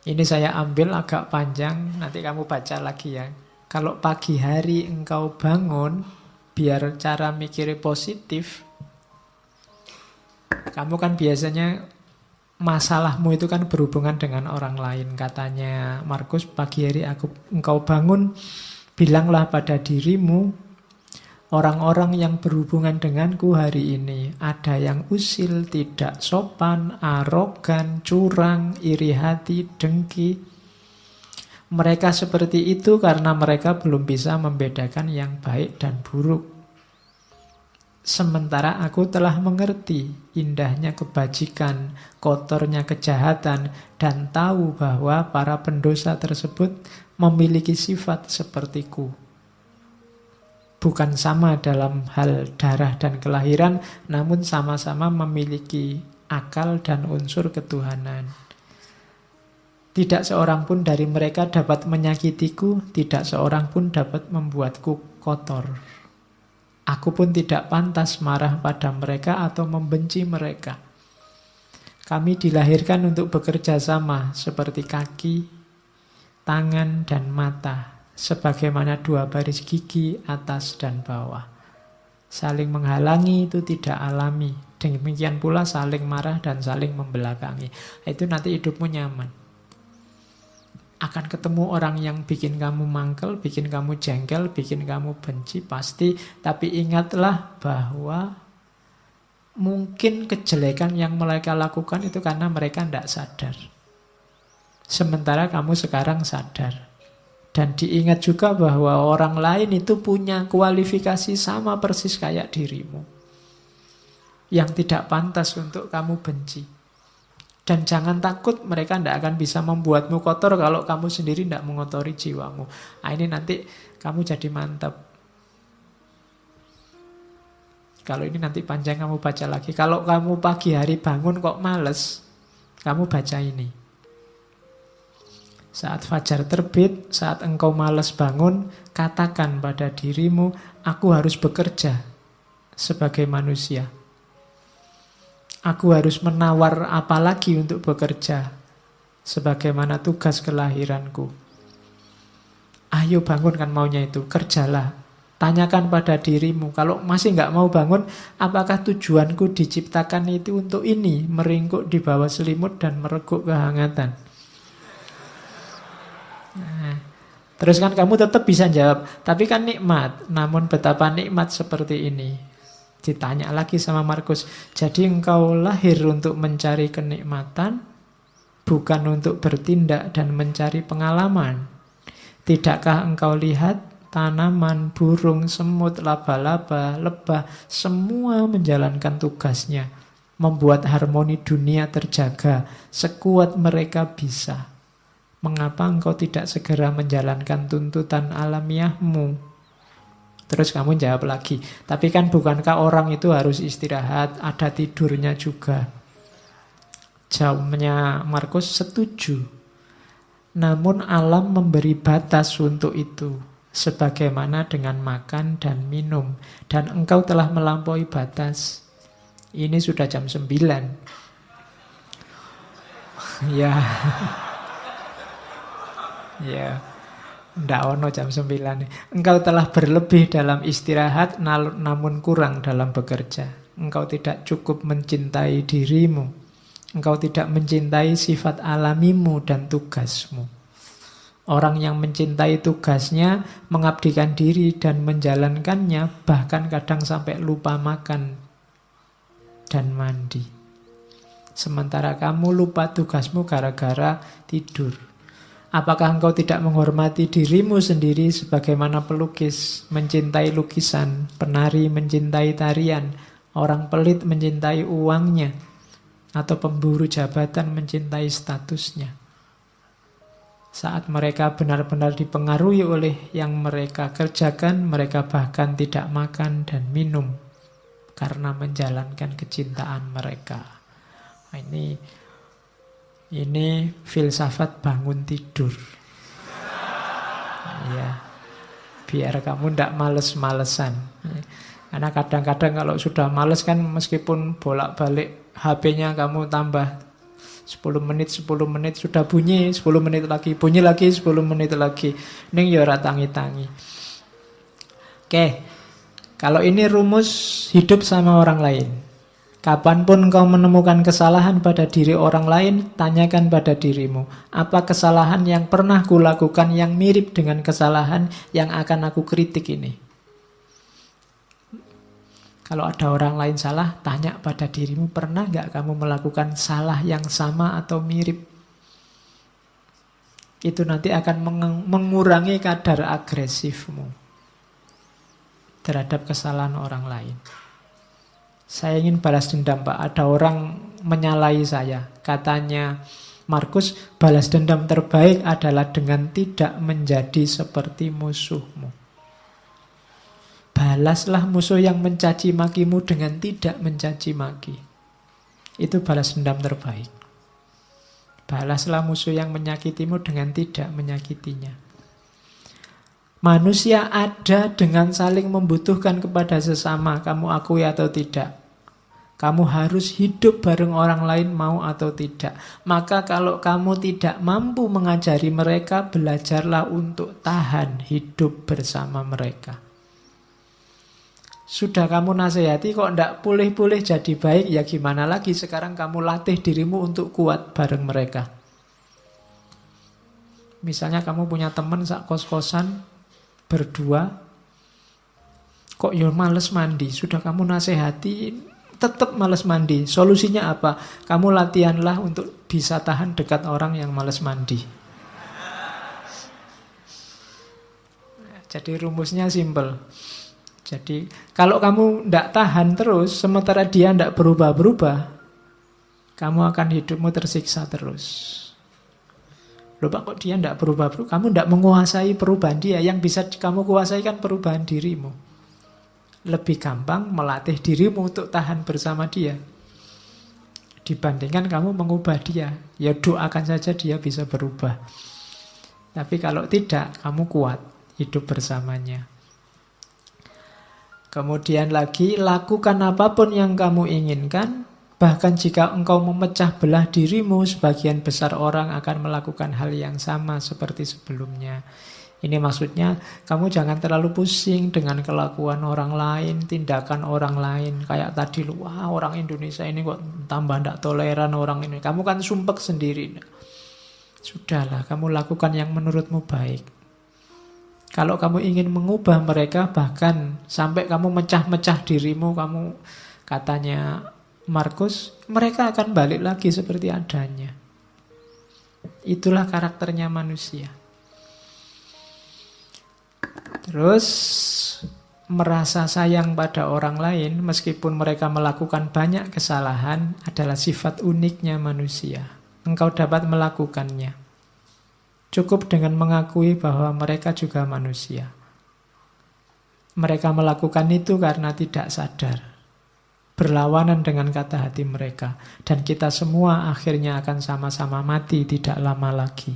Ini saya ambil agak panjang, nanti kamu baca lagi ya. Kalau pagi hari engkau bangun, biar cara mikirnya positif, kamu kan biasanya masalahmu itu kan berhubungan dengan orang lain. Katanya Markus, pagi hari engkau bangun, bilanglah pada dirimu, orang-orang yang berhubungan denganku hari ini, ada yang usil, tidak sopan, arogan, curang, iri hati, dengki. Mereka seperti itu karena mereka belum bisa membedakan yang baik dan buruk. Sementara aku telah mengerti indahnya kebajikan, kotornya kejahatan, dan tahu bahwa para pendosa tersebut memiliki sifat sepertiku. Bukan sama dalam hal darah dan kelahiran, namun sama-sama memiliki akal dan unsur ketuhanan. Tidak seorang pun dari mereka dapat menyakitiku, tidak seorang pun dapat membuatku kotor. Aku pun tidak pantas marah pada mereka atau membenci mereka. Kami dilahirkan untuk bekerja sama seperti kaki, tangan, dan mata, sebagaimana dua baris gigi atas dan bawah. Saling menghalangi itu tidak alami. Demikian pula saling marah dan saling membelakangi. Itu nanti hidupmu nyaman. Akan ketemu orang yang bikin kamu mangkel, bikin kamu jengkel, bikin kamu benci, pasti. Tapi ingatlah bahwa mungkin kejelekan yang mereka lakukan itu karena mereka tidak sadar. Sementara kamu sekarang sadar. Dan diingat juga bahwa orang lain itu punya kualifikasi sama persis kayak dirimu, yang tidak pantas untuk kamu benci. Dan jangan takut, mereka tidak akan bisa membuatmu kotor kalau kamu sendiri tidak mengotori jiwamu. Nah, ini nanti kamu jadi mantap. Kalau ini nanti panjang kamu baca lagi. Kalau kamu pagi hari bangun kok males, kamu baca ini. Saat fajar terbit, saat engkau malas bangun, katakan pada dirimu, aku harus bekerja sebagai manusia. Aku harus menawar apa lagi untuk bekerja, sebagaimana tugas kelahiranku. Ayo bangun, kan maunya itu, kerjalah. Tanyakan pada dirimu, kalau masih nggak mau bangun, apakah tujuanku diciptakan itu untuk ini, meringkuk di bawah selimut dan mereguk kehangatan? Nah, terus kan kamu tetap bisa jawab, tapi kan nikmat. Namun betapa nikmat seperti ini. Ditanya lagi sama Markus, jadi engkau lahir untuk mencari kenikmatan, bukan untuk bertindak dan mencari pengalaman. Tidakkah engkau lihat tanaman, burung, semut, laba-laba, lebah, semua menjalankan tugasnya, membuat harmoni dunia terjaga sekuat mereka bisa. Mengapa engkau tidak segera menjalankan tuntutan alamiahmu? Terus kamu jawab lagi, tapi kan bukankah orang itu harus istirahat, ada tidurnya juga? Jawabnya Markus, setuju. Namun alam memberi batas untuk itu, sebagaimana dengan makan dan minum. Dan engkau telah melampaui batas. Ini sudah jam 9. Ya. Ya, ndak ono jam 9. Engkau telah berlebih dalam istirahat, namun kurang dalam bekerja. Engkau tidak cukup mencintai dirimu. Engkau tidak mencintai sifat alamimu dan tugasmu. Orang yang mencintai tugasnya, mengabdikan diri dan menjalankannya, bahkan kadang sampai lupa makan dan mandi. Sementara kamu lupa tugasmu gara-gara tidur. Apakah engkau tidak menghormati dirimu sendiri sebagaimana pelukis mencintai lukisan, penari mencintai tarian, orang pelit mencintai uangnya, atau pemburu jabatan mencintai statusnya? Saat mereka benar-benar dipengaruhi oleh yang mereka kerjakan, mereka bahkan tidak makan dan minum karena menjalankan kecintaan mereka. Nah, ini filsafat bangun tidur. Ya, biar kamu tidak males-malesan. Karena kadang-kadang kalau sudah males kan, meskipun bolak-balik HP-nya kamu tambah 10 menit, 10 menit, sudah bunyi, 10 menit lagi, bunyi lagi, 10 menit lagi. Ning ya ora tangi-tangi. Oke, kalau ini rumus hidup sama orang lain. Kapanpun kau menemukan kesalahan pada diri orang lain, tanyakan pada dirimu, apa kesalahan yang pernah kulakukan yang mirip dengan kesalahan yang akan aku kritik ini? Kalau ada orang lain salah, tanya pada dirimu, pernah nggak kamu melakukan salah yang sama atau mirip? Itu nanti akan mengurangi kadar agresifmu terhadap kesalahan orang lain. Saya ingin balas dendam, Pak. Ada orang menyalahi saya. Katanya, Markus, balas dendam terbaik adalah dengan tidak menjadi seperti musuhmu. Balaslah musuh yang mencaci makimu dengan tidak mencaci maki. Itu balas dendam terbaik. Balaslah musuh yang menyakitimu dengan tidak menyakitinya. Manusia ada dengan saling membutuhkan kepada sesama, kamu akui atau tidak. Kamu harus hidup bareng orang lain, mau atau tidak. Maka kalau kamu tidak mampu mengajari mereka, belajarlah untuk tahan hidup bersama mereka. Sudah kamu nasihati kok ndak pulih-pulih jadi baik, ya gimana lagi? Sekarang kamu latih dirimu untuk kuat bareng mereka. Misalnya kamu punya teman sak kos-kosan berdua, kok ya males mandi. Sudah kamu nasihati, tetap males mandi. Solusinya apa? Kamu latihanlah untuk bisa tahan dekat orang yang males mandi. Jadi rumusnya simple. Jadi kalau kamu tidak tahan terus, sementara dia tidak berubah-berubah, kamu akan hidupmu tersiksa terus. Loh Pak, kok dia tidak berubah-berubah? Kamu tidak menguasai perubahan dia. Yang bisa kamu kuasai kan perubahan dirimu. Lebih gampang melatih dirimu untuk tahan bersama dia dibandingkan kamu mengubah dia. Ya doakan saja dia bisa berubah. Tapi kalau tidak, kamu kuat hidup bersamanya. Kemudian lagi, lakukan apapun yang kamu inginkan. Bahkan jika engkau memecah belah dirimu, sebagian besar orang akan melakukan hal yang sama seperti sebelumnya. Ini maksudnya, kamu jangan terlalu pusing dengan kelakuan orang lain, tindakan orang lain. Kayak tadi, wah orang Indonesia ini kok tambah tidak toleran orang ini. Kamu kan sumpek sendiri. Sudahlah, kamu lakukan yang menurutmu baik. Kalau kamu ingin mengubah mereka, bahkan sampai kamu mecah-mecah dirimu, kamu katanya Markus, mereka akan balik lagi seperti adanya. Itulah karakternya manusia. Terus merasa sayang pada orang lain meskipun mereka melakukan banyak kesalahan adalah sifat uniknya manusia. Engkau dapat melakukannya. Cukup dengan mengakui bahwa mereka juga manusia. Mereka melakukan itu karena tidak sadar. Berlawanan dengan kata hati mereka. Dan kita semua akhirnya akan sama-sama mati tidak lama lagi.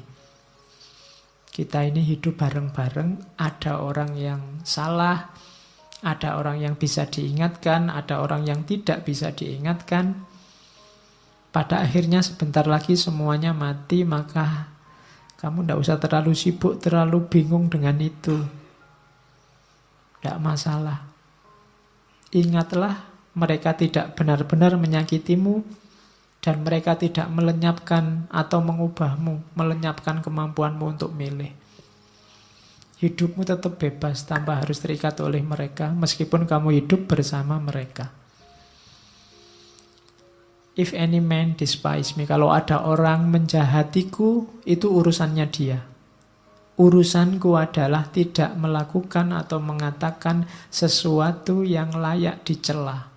Kita ini hidup bareng-bareng. Ada orang yang salah, ada orang yang bisa diingatkan, ada orang yang tidak bisa diingatkan. Pada akhirnya sebentar lagi semuanya mati, maka kamu tidak usah terlalu sibuk, terlalu bingung dengan itu. Tidak masalah. Ingatlah, mereka tidak benar-benar menyakitimu, dan mereka tidak melenyapkan atau mengubahmu, melenyapkan kemampuanmu untuk milih. Hidupmu tetap bebas, tanpa harus terikat oleh mereka, meskipun kamu hidup bersama mereka. If any man despise me, kalau ada orang menjahatiku, itu urusannya dia. Urusanku adalah tidak melakukan atau mengatakan sesuatu yang layak dicela.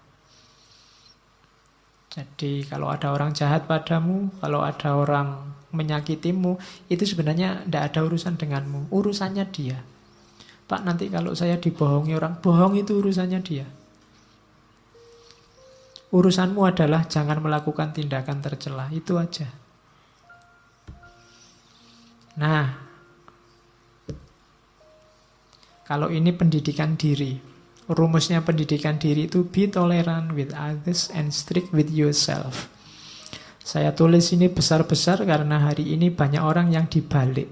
Jadi kalau ada orang jahat padamu, kalau ada orang menyakitimu, itu sebenarnya tidak ada urusan denganmu. Urusannya dia. Pak, nanti kalau saya dibohongi orang, bohong itu urusannya dia. Urusanmu adalah jangan melakukan tindakan tercela. Itu aja. Nah, kalau ini pendidikan diri. Rumusnya pendidikan diri itu be tolerant with others and strict with yourself. Saya tulis ini besar-besar karena hari ini banyak orang yang dibalik.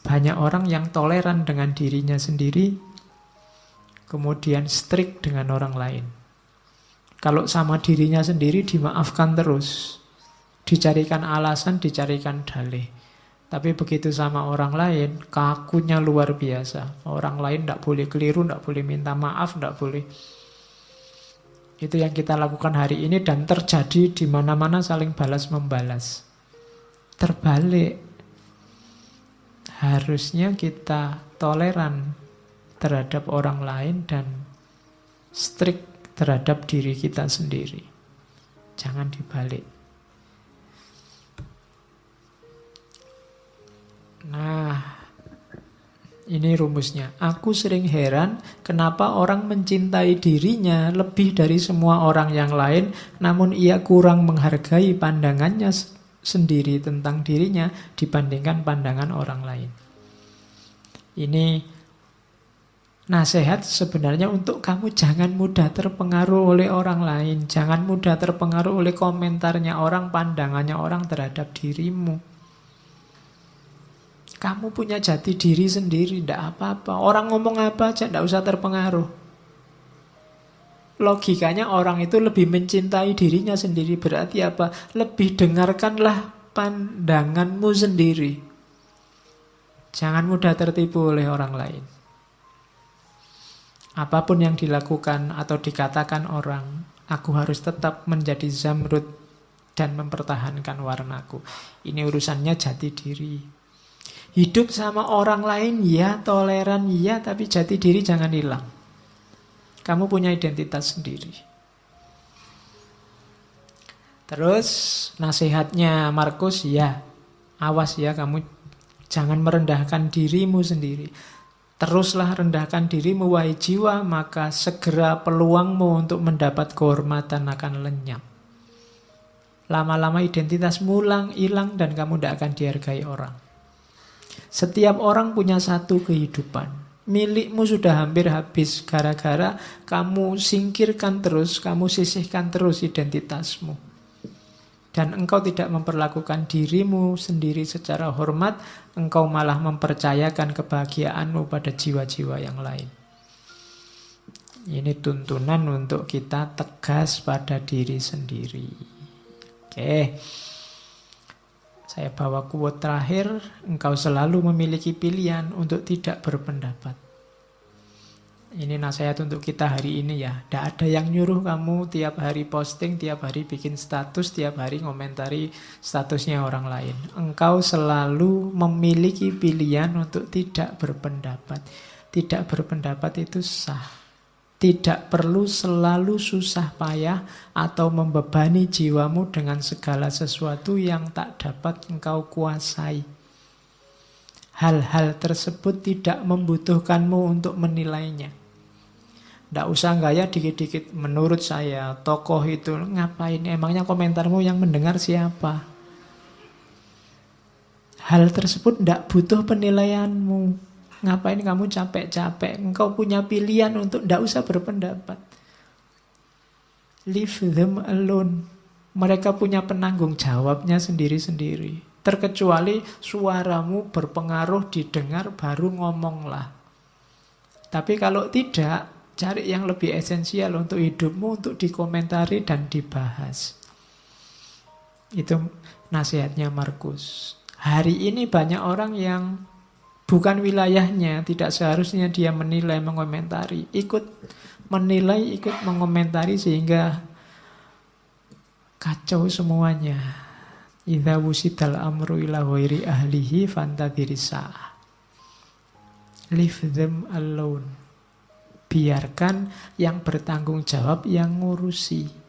Banyak orang yang toleran dengan dirinya sendiri, kemudian strict dengan orang lain. Kalau sama dirinya sendiri dimaafkan terus, dicarikan alasan, dicarikan dalih. Tapi begitu sama orang lain, kakunya luar biasa. Orang lain tidak boleh keliru, tidak boleh minta maaf, tidak boleh. Itu yang kita lakukan hari ini dan terjadi di mana-mana saling balas-membalas. Terbalik. Harusnya kita toleran terhadap orang lain dan strict terhadap diri kita sendiri. Jangan dibalik. Nah, ini rumusnya. Aku sering heran kenapa orang mencintai dirinya lebih dari semua orang yang lain, namun ia kurang menghargai pandangannya sendiri tentang dirinya dibandingkan pandangan orang lain. Ini nasihat sebenarnya untuk kamu jangan mudah terpengaruh oleh orang lain. Jangan mudah terpengaruh oleh komentarnya orang, pandangannya orang terhadap dirimu. Kamu punya jati diri sendiri, tidak apa-apa. Orang ngomong apa aja, tidak usah terpengaruh. Logikanya orang itu lebih mencintai dirinya sendiri. Berarti apa? Lebih dengarkanlah pandanganmu sendiri. Jangan mudah tertipu oleh orang lain. Apapun yang dilakukan atau dikatakan orang, aku harus tetap menjadi zamrud dan mempertahankan warnaku. Ini urusannya jati diri. Hidup sama orang lain, ya, toleran, ya, tapi jati diri jangan hilang. Kamu punya identitas sendiri. Terus nasihatnya Markus, ya, awas ya, kamu jangan merendahkan dirimu sendiri. Teruslah rendahkan dirimu, wahai jiwa, maka segera peluangmu untuk mendapat kehormatan akan lenyap. Lama-lama identitasmu hilang dan kamu tidak akan dihargai orang. Setiap orang punya satu kehidupan. Milikmu sudah hampir habis gara-gara kamu singkirkan terus, kamu sisihkan terus identitasmu. Dan engkau tidak memperlakukan dirimu sendiri secara hormat, engkau malah mempercayakan kebahagiaanmu pada jiwa-jiwa yang lain. Ini tuntunan untuk kita tegas pada diri sendiri. Oke. Saya bawa quote terakhir, engkau selalu memiliki pilihan untuk tidak berpendapat. Ini nasihat untuk kita hari ini ya. Tidak ada yang nyuruh kamu tiap hari posting, tiap hari bikin status, tiap hari ngomentari statusnya orang lain. Engkau selalu memiliki pilihan untuk tidak berpendapat. Tidak berpendapat itu sah. Tidak perlu selalu susah payah atau membebani jiwamu dengan segala sesuatu yang tak dapat engkau kuasai. Hal-hal tersebut tidak membutuhkanmu untuk menilainya. Tidak usah gaya dikit-dikit. Menurut saya, tokoh itu ngapain? Emangnya komentarmu yang mendengar siapa? Hal tersebut tidak butuh penilaianmu. Ngapain kamu capek-capek? Engkau punya pilihan untuk tidak usah berpendapat. Leave them alone. Mereka punya penanggung jawabnya sendiri-sendiri. Terkecuali suaramu berpengaruh didengar, baru ngomonglah. Tapi kalau tidak, cari yang lebih esensial untuk hidupmu, untuk dikomentari dan dibahas. Itu nasihatnya Markus. Hari ini banyak orang yang bukan wilayahnya, tidak seharusnya dia menilai, mengomentari. Ikut menilai, ikut mengomentari sehingga kacau semuanya. Idza wusidal amru ila ghairi ahlihi fantadhiri sa'ah. Leave them alone. Biarkan yang bertanggung jawab yang ngurusi.